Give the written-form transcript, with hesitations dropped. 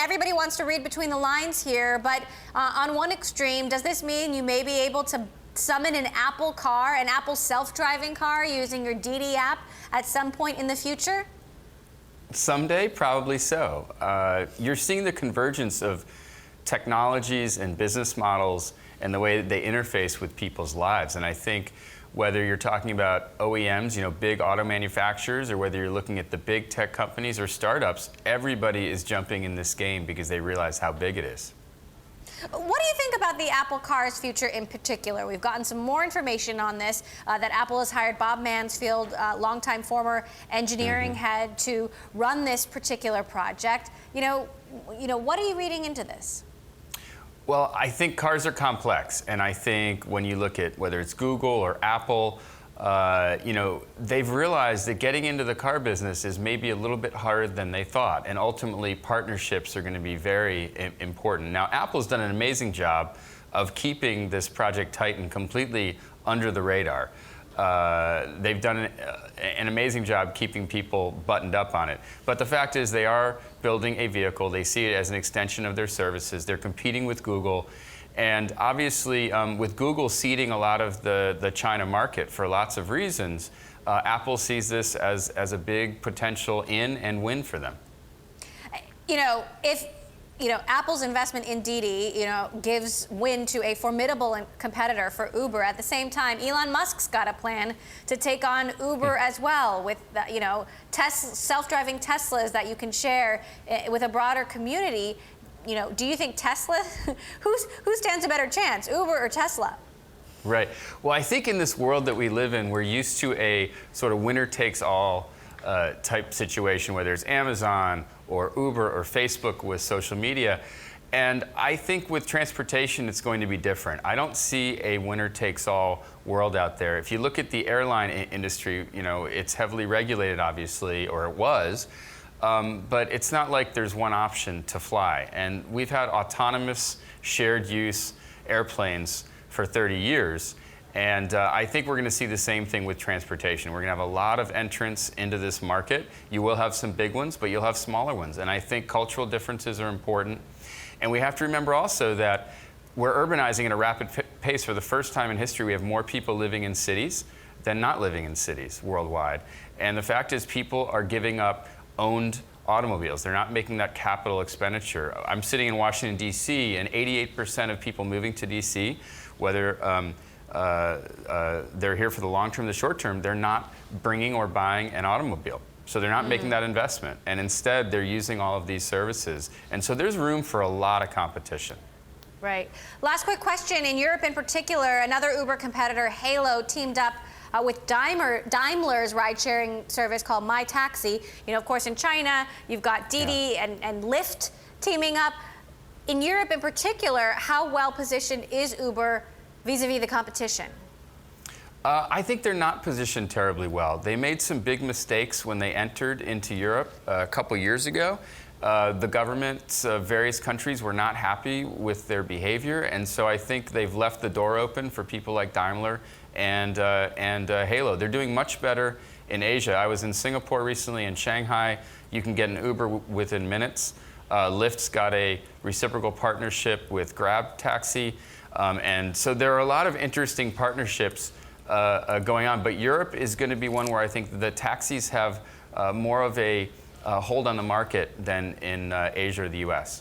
everybody wants to read between the lines here, but on one extreme, does this mean you may be able to summon an Apple car, an Apple self-driving car using your DD app at some point in the future? Someday, probably so. You're seeing the convergence of technologies and business models and the way that they interface with people's lives. And I think whether you're talking about OEMs, big auto manufacturers, or whether you're looking at the big tech companies or startups, everybody is jumping in this game because they realize how big it is. What do you think about the Apple car's future in particular? We've gotten some more information on this, that Apple has hired Bob Mansfield, longtime former engineering head, to run this particular project. What are you reading into this? Well, I think cars are complex, and I think when you look at whether it's Google or Apple, they've realized that getting into the car business is maybe a little bit harder than they thought, and ultimately partnerships are going to be very important. Now, Apple's done an amazing job of keeping this Project Titan completely under the radar. They've done an amazing job keeping people buttoned up on it. But the fact is they are building a vehicle. They see it as an extension of their services. They're competing with Google. And obviously, with Google ceding a lot of the China market for lots of reasons, Apple sees this as a big potential in and win for them. If Apple's investment in Didi, gives win to a formidable competitor for Uber. At the same time, Elon Musk's got a plan to take on Uber as well, with self-driving Teslas that you can share with a broader community. Do you think Tesla, who stands a better chance, Uber or Tesla? Right. Well, I think in this world that we live in, we're used to a sort of winner-takes-all type situation, whether it's Amazon or Uber or Facebook with social media. And I think with transportation, it's going to be different. I don't see a winner-takes-all world out there. If you look at the airline industry, it's heavily regulated, obviously, or it was. But it's not like there's one option to fly. And we've had autonomous shared use airplanes for 30 years. And I think we're going to see the same thing with transportation. We're going to have a lot of entrants into this market. You will have some big ones, but you'll have smaller ones. And I think cultural differences are important. And we have to remember also that we're urbanizing at a rapid pace. For the first time in history, we have more people living in cities than not living in cities worldwide. And the fact is people are giving up owned automobiles. They're not making that capital expenditure. I'm sitting in Washington, D.C., and 88% of people moving to D.C., whether they're here for the long term, the short term, they're not bringing or buying an automobile. So they're not making that investment. And instead, they're using all of these services. And so there's room for a lot of competition. Right. Last quick question. In Europe in particular, another Uber competitor, Halo, teamed up with Daimler's ride-sharing service called My Taxi. Of course, in China, you've got Didi and Lyft teaming up. In Europe in particular, how well positioned is Uber vis-a-vis the competition? I think they're not positioned terribly well. They made some big mistakes when they entered into Europe a couple years ago. The governments of various countries were not happy with their behavior, and so I think they've left the door open for people like Daimler and Halo. They're doing much better in Asia. I was in Singapore recently, in Shanghai. You can get an Uber within minutes. Lyft's got a reciprocal partnership with Grab Taxi. And so there are a lot of interesting partnerships going on. But Europe is going to be one where I think the taxis have more of a hold on the market than in Asia or the US.